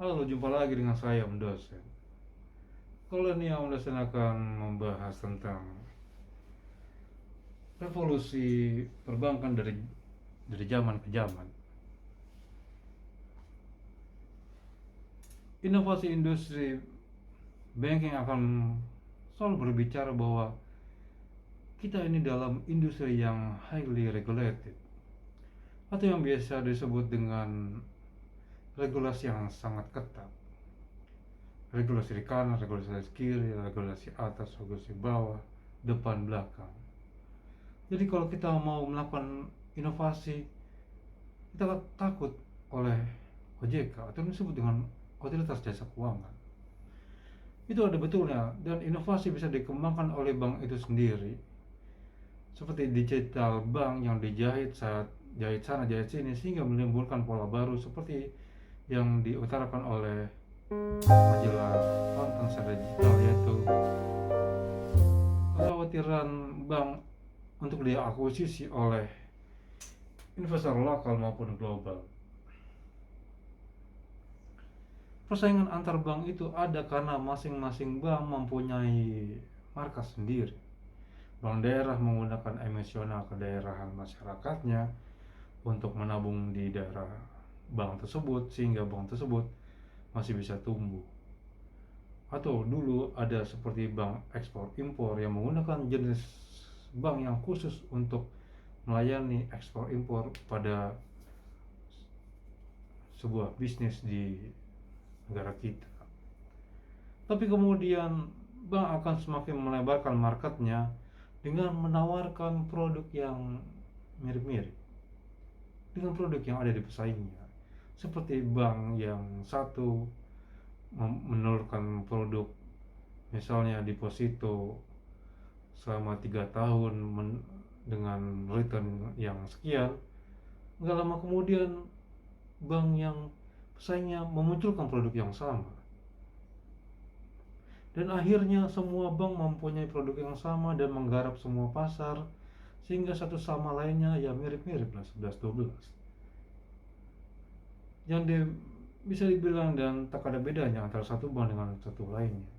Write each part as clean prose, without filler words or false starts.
Halo, jumpa lagi dengan saya, Om Dosen. Kalau ini Om Dosen akan membahas tentang revolusi perbankan dari zaman ke zaman. Inovasi industri banking akan selalu berbicara bahwa kita ini dalam industri yang highly regulated, atau yang biasa disebut dengan regulasi yang sangat ketat. Regulasi di kanan, regulasi di kiri, regulasi atas, regulasi bawah, depan, belakang. Jadi kalau kita mau melakukan inovasi, kita takut oleh OJK atau disebut dengan Otoritas Jasa Keuangan. Itu ada betulnya, dan inovasi bisa dikembangkan oleh bank itu sendiri, seperti digital bank yang dijahit saat jahit sana jahit sini, sehingga menimbulkan pola baru seperti yang diutarakan oleh majalah Tentang Secara Digital, yaitu kekhawatiran bank untuk diakuisisi oleh investor lokal maupun global. Persaingan antar bank itu ada karena masing-masing bank mempunyai markas sendiri. Bank daerah menggunakan emosional kedaerahan masyarakatnya untuk menabung di daerah bank tersebut, sehingga bank tersebut masih bisa tumbuh. Atau dulu ada seperti bank ekspor impor yang menggunakan jenis bank yang khusus untuk melayani ekspor impor pada sebuah bisnis di negara kita. Tapi kemudian bank akan semakin melebarkan marketnya dengan menawarkan produk yang mirip-mirip dengan produk yang ada di pesaingnya. Seperti bank yang satu menelurkan produk misalnya deposito selama 3 tahun dengan return yang sekian. Nggak lama kemudian bank yang pesaingnya memunculkan produk yang sama, dan akhirnya semua bank mempunyai produk yang sama dan menggarap semua pasar, sehingga satu sama lainnya ya mirip-mirip lah, 11-12, yang bisa dibilang dan tak ada bedanya antara satu bank dengan satu lainnya.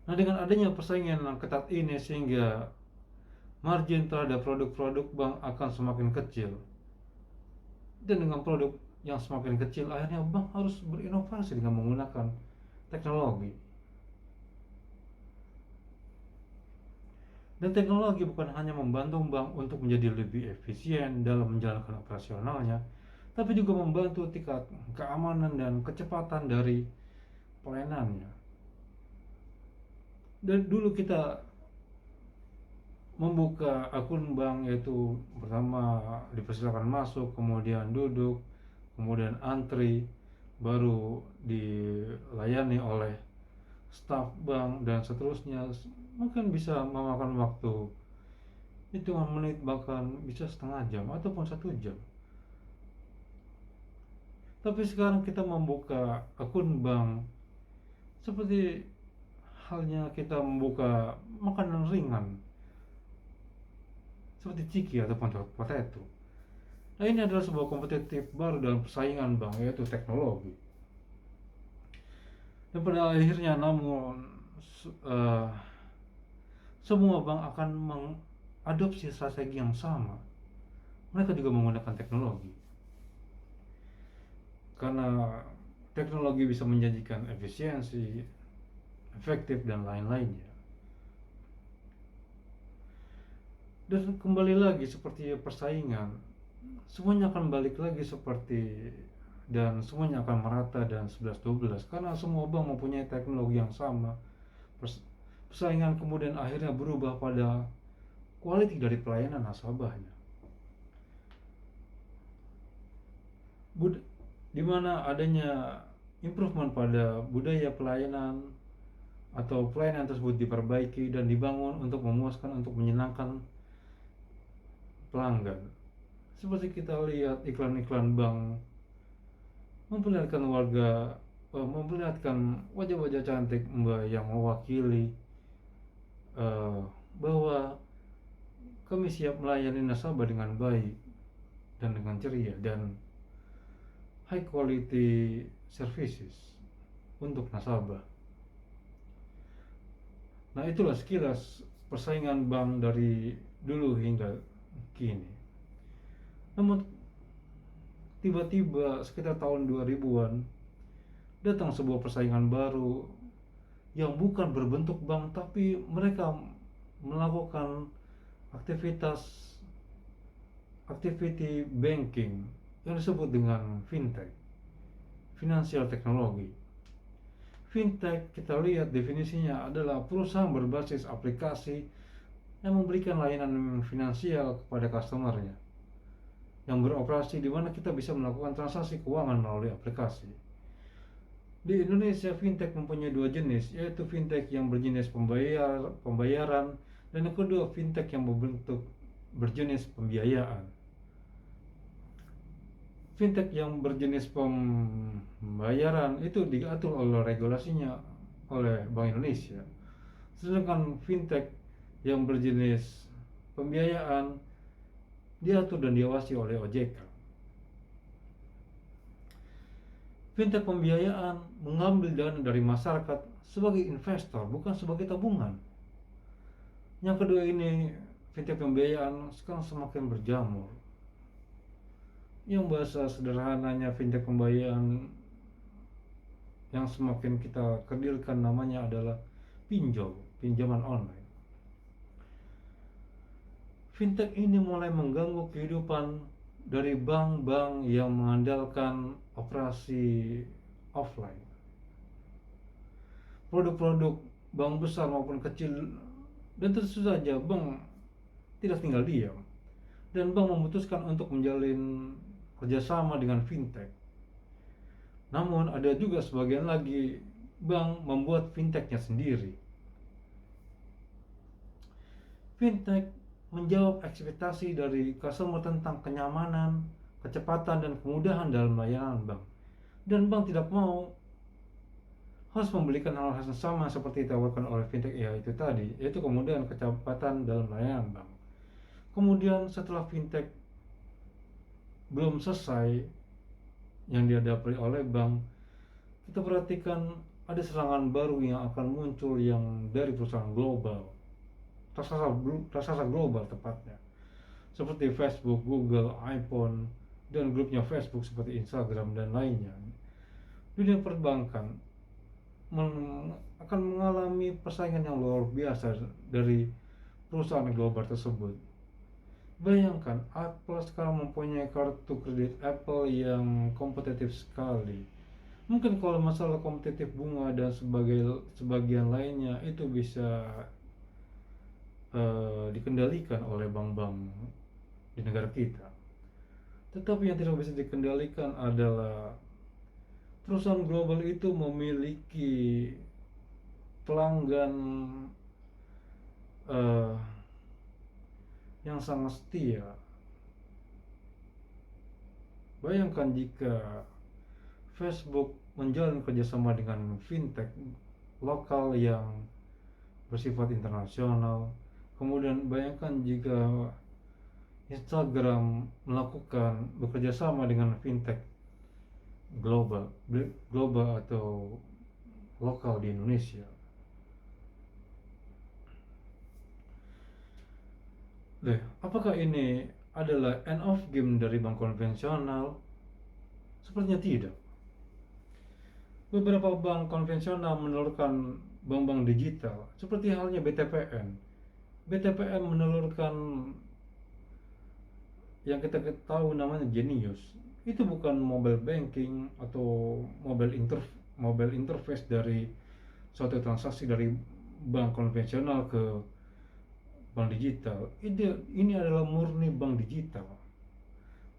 Nah, dengan adanya persaingan yang ketat ini, sehingga margin terhadap produk-produk bank akan semakin kecil, dan dengan produk yang semakin kecil akhirnya bank harus berinovasi dengan menggunakan teknologi. Dan teknologi bukan hanya membantu bank untuk menjadi lebih efisien dalam menjalankan operasionalnya, tapi juga membantu tingkat keamanan dan kecepatan dari pelayanannya. Dan dulu kita membuka akun bank, yaitu pertama dipersilakan masuk, kemudian duduk, kemudian antri, baru dilayani oleh staf bank dan seterusnya. Mungkin bisa memakan waktu hitungan menit, bahkan bisa setengah jam ataupun 1 jam. Tapi sekarang kita membuka akun bank seperti halnya kita membuka makanan ringan seperti ciki ataupun potato. Nah, ini adalah sebuah kompetitif baru dalam persaingan bank, yaitu teknologi. Dan pada akhirnya namun uh, semua bank akan mengadopsi strategi yang sama. Mereka juga menggunakan teknologi, karena teknologi bisa menjanjikan efisiensi, efektif, dan lain-lainnya. Dan kembali lagi seperti persaingan, semuanya akan balik lagi seperti, dan semuanya akan merata dan 11-12 karena semua bank mempunyai teknologi yang sama. Persaingan kemudian akhirnya berubah pada quality dari pelayanan nasabahnya, di mana adanya improvement pada budaya pelayanan, atau pelayanan tersebut diperbaiki dan dibangun untuk memuaskan, untuk menyenangkan pelanggan. Seperti kita lihat iklan-iklan bank memperlihatkan memperlihatkan wajah-wajah cantik mbak yang mewakili bahwa kami siap melayani nasabah dengan baik dan dengan ceria, dan high quality services untuk nasabah. Nah, itulah sekilas persaingan bank dari dulu hingga kini. Namun tiba-tiba sekitar tahun 2000-an datang sebuah persaingan baru yang bukan berbentuk bank, tapi mereka melakukan activity banking yang disebut dengan fintech, financial technology. Fintech, kita lihat definisinya adalah perusahaan berbasis aplikasi yang memberikan layanan finansial kepada customernya, yang beroperasi di mana kita bisa melakukan transaksi keuangan melalui aplikasi. Di Indonesia, fintech mempunyai dua jenis, yaitu fintech yang berjenis pembayaran, dan yang kedua fintech yang berjenis pembiayaan. Fintech yang berjenis pembayaran itu diatur oleh regulasinya oleh Bank Indonesia. Sedangkan fintech yang berjenis pembiayaan diatur dan diawasi oleh OJK. Fintech pembiayaan mengambil dana dari masyarakat sebagai investor, bukan sebagai tabungan. Yang kedua ini, fintech pembiayaan sekarang semakin berjamur. Yang bahasa sederhananya fintech pembiayaan yang semakin kita kerdilkan namanya adalah pinjaman online. Fintech ini mulai mengganggu kehidupan dari bank-bank yang mengandalkan operasi offline. Produk-produk bank besar maupun kecil, dan tentu saja bank tidak tinggal diam, dan bank memutuskan untuk menjalin kerjasama dengan fintech. Namun ada juga sebagian lagi bank membuat fintechnya sendiri. Fintech menjawab ekspektasi dari customer tentang kenyamanan, kecepatan, dan kemudahan dalam layanan bank. Dan bank tidak mau harus memberikan hal yang sama seperti ditawarkan oleh fintech, yaitu tadi, yaitu kemudahan, kecepatan dalam layanan bank. Kemudian setelah fintech belum selesai yang dihadapi oleh bank, kita perhatikan ada serangan baru yang akan muncul yang dari perusahaan global, raksasa global tepatnya, seperti Facebook, Google, iPhone, dan grupnya Facebook seperti Instagram dan lainnya. Dunia perbankan akan mengalami persaingan yang luar biasa dari perusahaan global tersebut. Bayangkan, Apple sekarang mempunyai kartu kredit Apple yang kompetitif sekali. Mungkin kalau masalah kompetitif bunga dan sebagian lainnya itu bisa dikendalikan oleh bank-bank di negara kita. Tetapi yang tidak bisa dikendalikan adalah perusahaan global itu memiliki pelanggan yang sangat setia. Bayangkan jika Facebook menjalin kerjasama dengan fintech lokal yang bersifat internasional. Kemudian bayangkan jika Instagram bekerja sama dengan fintech global atau lokal di Indonesia. Apakah ini adalah end of game dari bank konvensional? Sepertinya tidak. Beberapa bank konvensional menelurkan bank-bank digital, seperti halnya BTPN. BTPN menelurkan yang kita tahu namanya Genius. Itu bukan mobile banking atau mobile interface dari suatu transaksi dari bank konvensional ke bank digital. Ini adalah murni bank digital,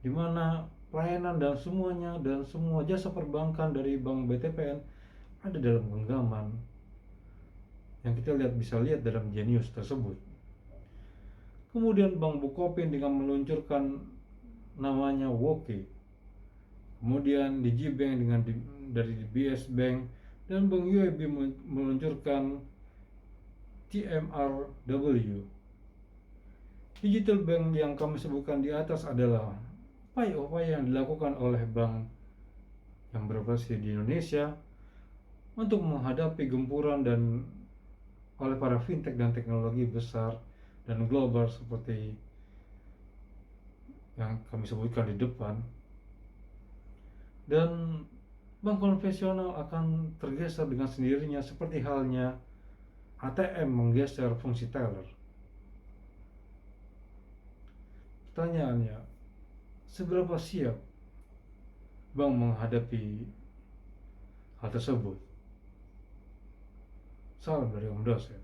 di mana pelayanan dan semua jasa perbankan dari bank BTPN ada dalam genggaman yang kita bisa lihat dalam Genius tersebut. Kemudian Bank Bukopin dengan meluncurkan namanya Woke. Kemudian Digibank dari BS Bank, dan Bank UAB meluncurkan TMRW. Digital bank yang kami sebutkan di atas adalah upaya yang dilakukan oleh bank yang beroperasi di Indonesia untuk menghadapi gempuran dan oleh para fintech dan teknologi besar dan global seperti yang kami sebutkan di depan. Dan bank konvensional akan tergeser dengan sendirinya seperti halnya ATM menggeser fungsi teller. Pertanyaannya, seberapa siap bank menghadapi hal tersebut? Salam dari Om Dosen.